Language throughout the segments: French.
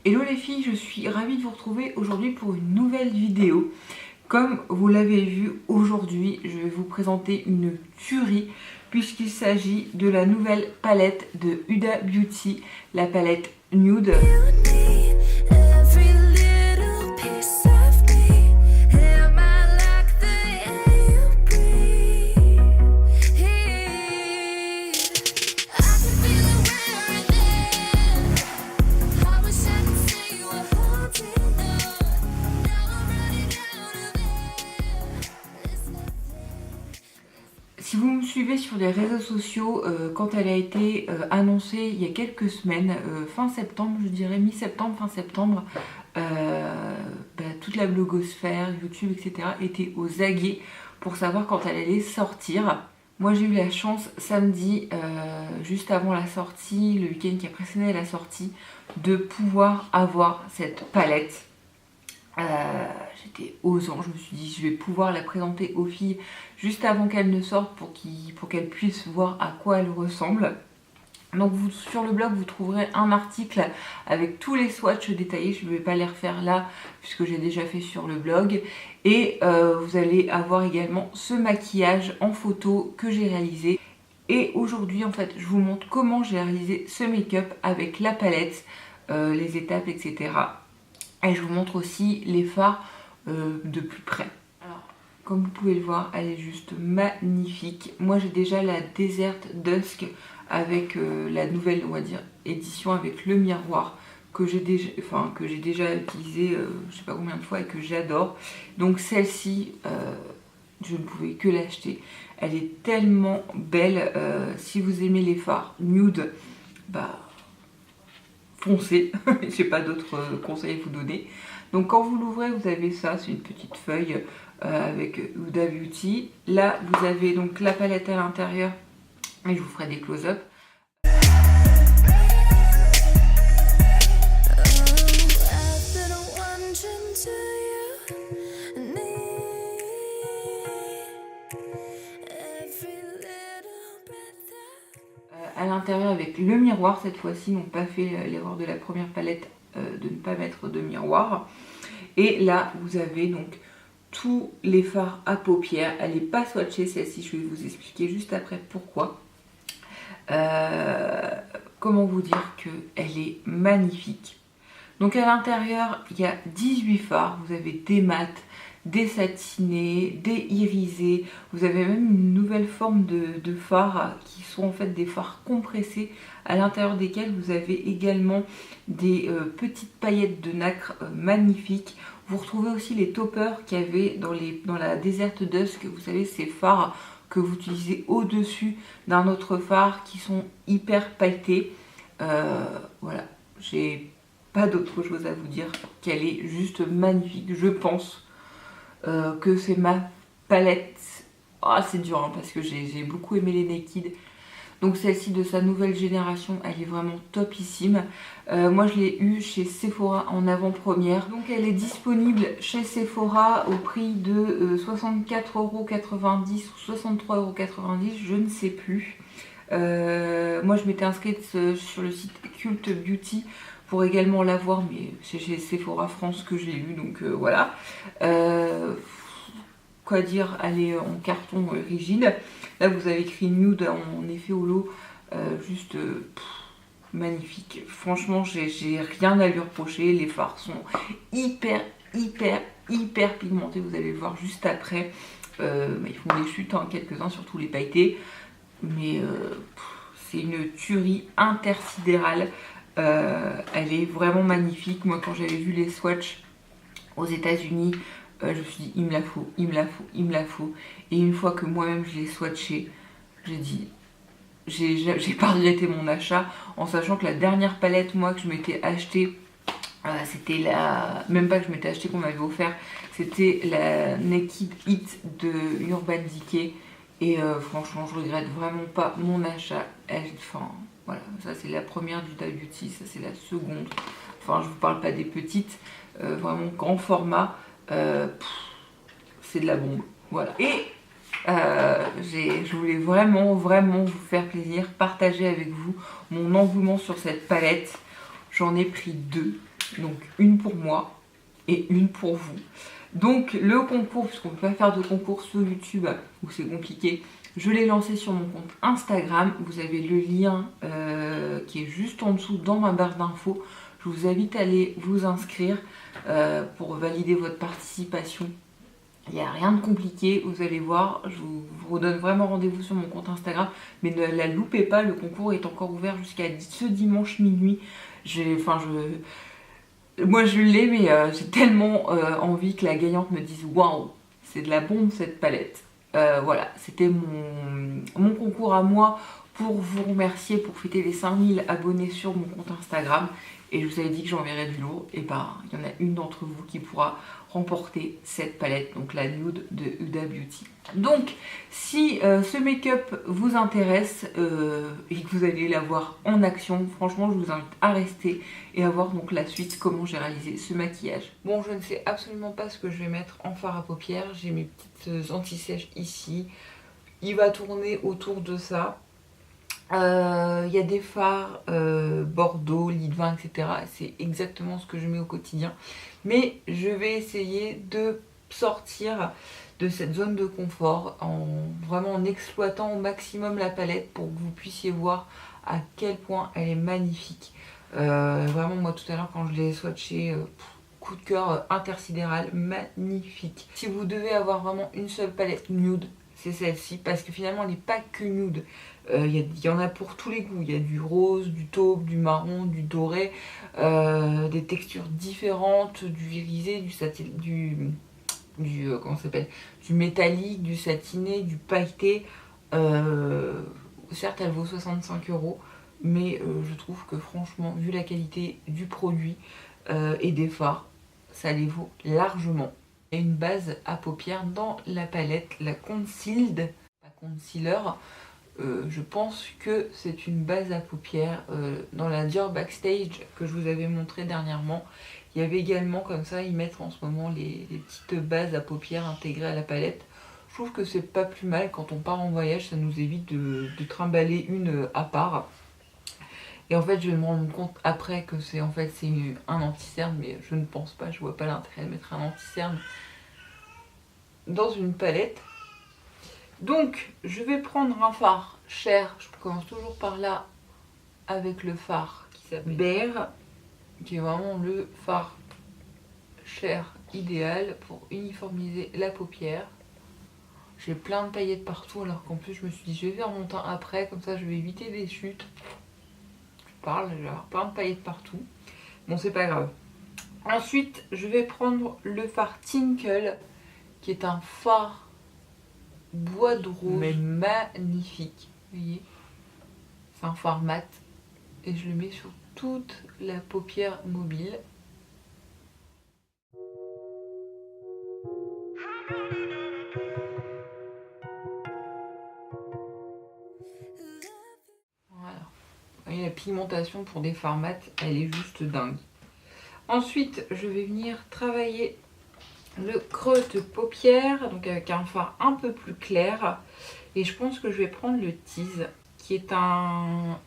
Hello les filles, je suis ravie de vous retrouver aujourd'hui pour une nouvelle vidéo. Comme vous l'avez vu aujourd'hui, je vais vous présenter une tuerie puisqu'il s'agit de la nouvelle palette de Huda Beauty, la palette Nude. Si vous me suivez sur les réseaux sociaux, quand elle a été annoncée il y a quelques semaines, fin septembre, je dirais mi-septembre, fin septembre, toute la blogosphère, YouTube, etc. était aux aguets pour savoir quand elle allait sortir. Moi j'ai eu la chance samedi, juste avant la sortie, le week-end qui a précédé la sortie, de pouvoir avoir cette palette. J'étais aux anges, je me suis dit je vais pouvoir la présenter aux filles juste avant qu'elle ne sorte pour qu'elles puissent voir à quoi elle ressemble. Donc sur le blog vous trouverez un article avec tous les swatchs détaillés, je ne vais pas les refaire là puisque j'ai déjà fait sur le blog. Et vous allez avoir également ce maquillage en photo que j'ai réalisé. Et aujourd'hui en fait je vous montre comment j'ai réalisé ce make-up avec la palette, les étapes, etc. Et je vous montre aussi les fards de plus près. Alors, comme vous pouvez le voir, elle est juste magnifique. Moi, j'ai déjà la Desert Dusk avec la nouvelle, on va dire, édition avec le miroir que j'ai déjà utilisé, je sais pas combien de fois et que j'adore. Donc celle-ci, je ne pouvais que l'acheter. Elle est tellement belle. Si vous aimez les fards nude, foncez, j'ai pas d'autres conseils à vous donner. Donc quand vous l'ouvrez, vous avez ça, c'est une petite feuille avec Huda Beauty. Là, vous avez donc la palette à l'intérieur et je vous ferai des close-up. À l'intérieur avec le miroir cette fois-ci, n'ont pas fait l'erreur de la première palette de ne pas mettre de miroir. Et là vous avez donc tous les fards à paupières. Elle n'est pas swatchée celle-ci, je vais vous expliquer juste après pourquoi. Comment vous dire qu'elle est magnifique. Donc à l'intérieur il y a 18 fards, vous avez des mats, des satinés, des irisés, vous avez même une nouvelle forme de fards qui sont en fait des fards compressés à l'intérieur desquels vous avez également des petites paillettes de nacre magnifiques. Vous retrouvez aussi les toppers qu'il y avait dans la Desert Dusk, vous savez ces fards que vous utilisez au-dessus d'un autre fard qui sont hyper pailletés. Voilà, j'ai pas d'autre chose à vous dire qu'elle est juste magnifique. Je pense que c'est ma palette. Ah, c'est dur hein, parce que j'ai beaucoup aimé les Naked. Donc celle-ci de sa nouvelle génération, elle est vraiment topissime. Moi je l'ai eu chez Sephora en avant-première. Donc elle est disponible chez Sephora au prix de 64,90 € ou 63,90 €, je ne sais plus. Moi je m'étais inscrite sur le site Cult Beauty pour également l'avoir, mais c'est chez Sephora France que je l'ai eu, donc voilà. Quoi dire, elle est en carton rigide. Là vous avez écrit nude en effet holo, juste magnifique. Franchement j'ai rien à lui reprocher, les fards sont hyper pigmentés, vous allez le voir juste après. Ils font des chutes, hein, quelques-uns, surtout les pailletés, mais c'est une tuerie intersidérale. Elle est vraiment magnifique. Moi quand j'avais vu les swatchs aux États-Unis, je me suis dit il me la faut, il me la faut, il me la faut. Et une fois que moi-même je l'ai swatché, j'ai dit j'ai pas regretté mon achat, en sachant que la dernière palette moi que je m'étais acheté, c'était la, même pas que je m'étais acheté, qu'on m'avait offert, c'était la Naked Hit de Urban Decay. Et franchement je regrette vraiment pas mon achat. Enfin voilà, ça c'est la première du Huda Beauty, ça c'est la seconde. Enfin je vous parle pas des petites, vraiment grand format. C'est de la bombe, voilà. Et je voulais vraiment vous faire plaisir, partager avec vous mon engouement sur cette palette. J'en ai pris deux. Donc une pour moi et une pour vous. Donc le concours, puisqu'on ne peut pas faire de concours sur YouTube où c'est compliqué, je l'ai lancé sur mon compte Instagram. Vous avez le lien qui est juste en dessous dans ma barre d'infos. Je vous invite à aller vous inscrire pour valider votre participation. Il n'y a rien de compliqué, vous allez voir, je vous redonne vraiment rendez-vous sur mon compte Instagram, mais ne la loupez pas, le concours est encore ouvert jusqu'à ce dimanche minuit. Moi je l'ai, mais j'ai tellement envie que la gagnante me dise waouh, c'est de la bombe cette palette. Voilà, c'était mon concours à moi pour vous remercier, pour fêter les 5000 abonnés sur mon compte Instagram. Et je vous avais dit que j'enverrais du lourd, et ben il y en a une d'entre vous qui pourra remporter cette palette, donc la nude de Huda Beauty. Donc si ce make-up vous intéresse et que vous allez la voir en action, franchement je vous invite à rester et à voir donc la suite, comment j'ai réalisé ce maquillage. Bon, je ne sais absolument pas ce que je vais mettre en fard à paupières, j'ai mes petites anti-sèches ici, il va tourner autour de ça. Il y a des fards Bordeaux, lit de vin, etc. C'est exactement ce que je mets au quotidien. Mais je vais essayer de sortir de cette zone de confort vraiment en exploitant au maximum la palette pour que vous puissiez voir à quel point elle est magnifique. Vraiment, moi tout à l'heure quand je l'ai swatché, coup de cœur intersidéral, magnifique. Si vous devez avoir vraiment une seule palette nude, c'est celle-ci, parce que finalement elle n'est pas que nude. Il y en a pour tous les goûts, il y a du rose, du taupe, du marron, du doré, des textures différentes, du irisé, comment ça s'appelle, du métallique, du satiné, du pailleté. Certes elle vaut 65 €, mais je trouve que franchement, vu la qualité du produit et des fards, ça les vaut largement. Il y a une base à paupières dans la palette, la Concealed, pas Concealer. Je pense que c'est une base à paupières dans la Dior Backstage que je vous avais montré dernièrement. Il y avait également comme ça, ils mettent en ce moment les petites bases à paupières intégrées à la palette. Je trouve que c'est pas plus mal quand on part en voyage, ça nous évite de trimballer une à part. Et en fait je vais me rendre compte après que c'est un anti-cerne, mais je ne pense pas, je vois pas l'intérêt de mettre un anti-cerne dans une palette. Donc je vais prendre un fard cher, je commence toujours par là avec le fard qui s'appelle Bear, qui est vraiment le fard cher idéal pour uniformiser la paupière. J'ai plein de paillettes partout, alors qu'en plus je me suis dit je vais faire mon teint après, comme ça je vais éviter des chutes. Je parle, je vais avoir plein de paillettes partout. Bon, c'est pas grave. Ensuite je vais prendre le fard Tinkle, qui est un fard bois de rose, mais magnifique, vous voyez, c'est un fard mat et je le mets sur toute la paupière mobile. Voilà, vous voyez, la pigmentation pour des fards mat, elle est juste dingue. Ensuite je vais venir travailler le creux de paupière, donc avec un fard un peu plus clair, et je pense que je vais prendre le Tease, qui est un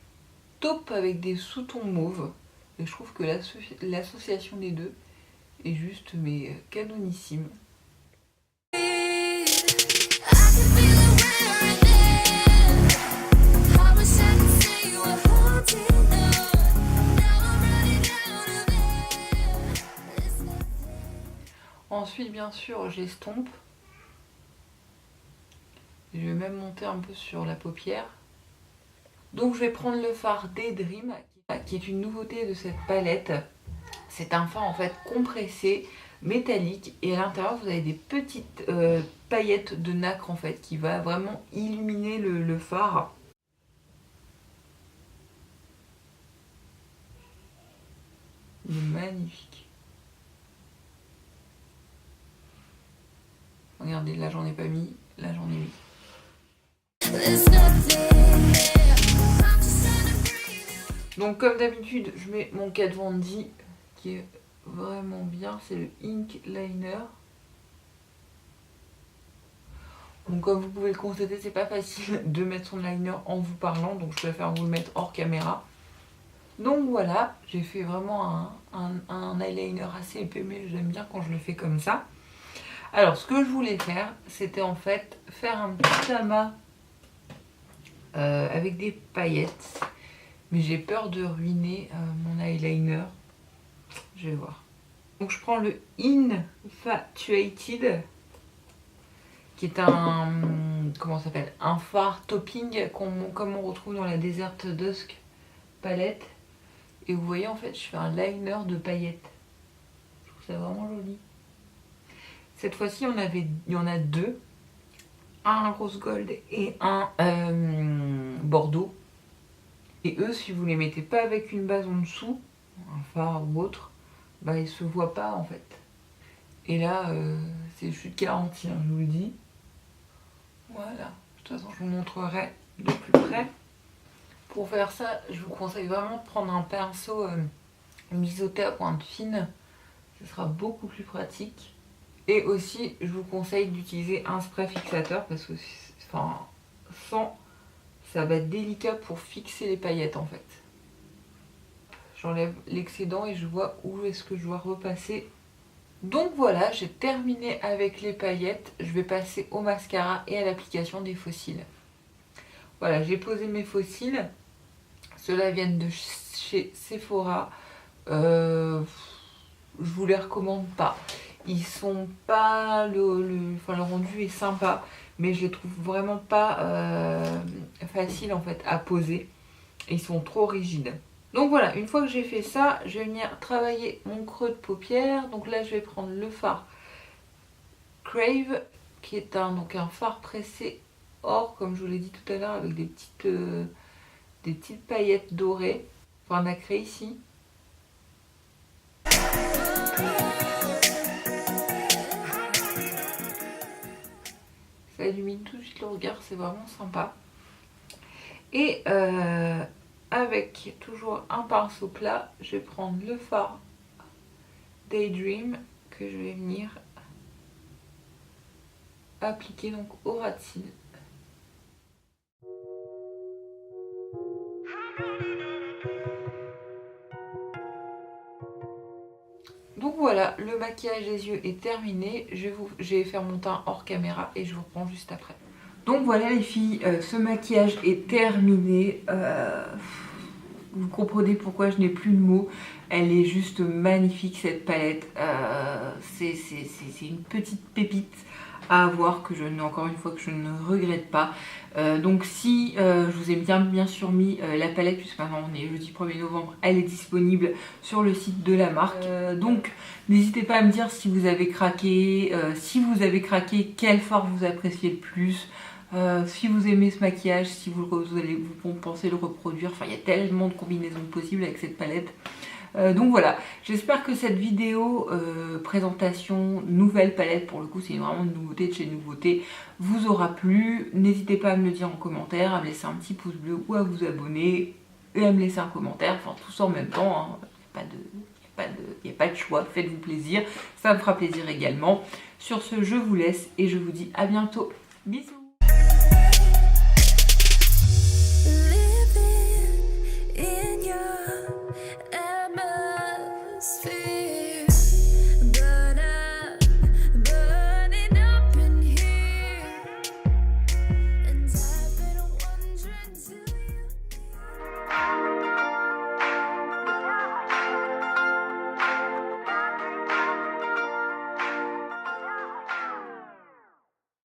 taupe avec des sous-tons mauves, et je trouve que l'association des deux est juste mais canonissime. Ensuite bien sûr j'estompe, je vais même monter un peu sur la paupière. Donc je vais prendre le fard Daydream, qui est une nouveauté de cette palette. C'est un fard en fait compressé, métallique, et à l'intérieur vous avez des petites paillettes de nacre en fait, qui va vraiment illuminer le fard. Il est magnifique. Regardez, là j'en ai pas mis, là j'en ai mis. Donc comme d'habitude, je mets mon Kat Von D qui est vraiment bien, c'est le Ink Liner. Donc comme vous pouvez le constater, c'est pas facile de mettre son liner en vous parlant, donc je préfère vous le mettre hors caméra. Donc voilà, j'ai fait vraiment un eyeliner assez épais, mais j'aime bien quand je le fais comme ça. Alors ce que je voulais faire, c'était en fait faire un petit amas avec des paillettes. Mais j'ai peur de ruiner mon eyeliner. Je vais voir. Donc je prends le Infatuated, qui est un, comment ça s'appelle, un fard topping comme on retrouve dans la Desert Dusk palette. Et vous voyez, en fait, je fais un liner de paillettes. Je trouve ça vraiment joli. Cette fois-ci, il y en a deux. Un rose gold et un bordeaux. Et eux, si vous les mettez pas avec une base en dessous, un fard ou autre, bah ils se voient pas en fait. Et là, c'est chute garantie, hein, je vous le dis. Voilà. De toute façon, je vous montrerai de plus près. Pour faire ça, je vous conseille vraiment de prendre un pinceau biseauté à pointe fine. Ce sera beaucoup plus pratique. Et aussi, je vous conseille d'utiliser un spray fixateur parce que sans, ça va être délicat pour fixer les paillettes en fait. J'enlève l'excédent et je vois où est-ce que je dois repasser. Donc voilà, j'ai terminé avec les paillettes. Je vais passer au mascara et à l'application des faux cils. Voilà, j'ai posé mes faux cils. Ceux-là viennent de chez Sephora. Je vous les recommande pas. Ils sont pas... le rendu est sympa, mais je les trouve vraiment pas faciles en fait à poser. Ils sont trop rigides. Donc voilà, une fois que j'ai fait ça, je vais venir travailler mon creux de paupière. Donc là, je vais prendre le fard Crave, qui est un fard pressé or, comme je vous l'ai dit tout à l'heure, avec des petites paillettes dorées. Enfin, nacré ici. Ça illumine tout de suite le regard, c'est vraiment sympa. Et avec toujours un pinceau plat, je vais prendre le fard Daydream que je vais venir appliquer donc au ras de cils. Donc voilà, le maquillage des yeux est terminé. Je vais faire mon teint hors caméra et je vous reprends juste après. Donc voilà les filles, ce maquillage est terminé. Vous comprenez pourquoi je n'ai plus de mots. Elle est juste magnifique cette palette. C'est une petite pépite à avoir que encore une fois, que je ne regrette pas. Donc si je vous ai bien sûr mis la palette, puisque maintenant on est jeudi 1er novembre, elle est disponible sur le site de la marque. Donc n'hésitez pas à me dire si vous avez craqué, quel fard vous appréciez le plus. Si vous aimez ce maquillage, si vous pensez le reproduire, enfin il y a tellement de combinaisons possibles avec cette palette. Donc voilà, j'espère que cette vidéo présentation nouvelle palette, pour le coup c'est vraiment une nouveauté de chez Nouveauté, vous aura plu. N'hésitez pas à me le dire en commentaire, à me laisser un petit pouce bleu ou à vous abonner et à me laisser un commentaire, enfin tout ça en même temps, hein. Il n'y a pas de choix, faites-vous plaisir, ça me fera plaisir également. Sur ce, je vous laisse et je vous dis à bientôt, bisous. In your atmosphere.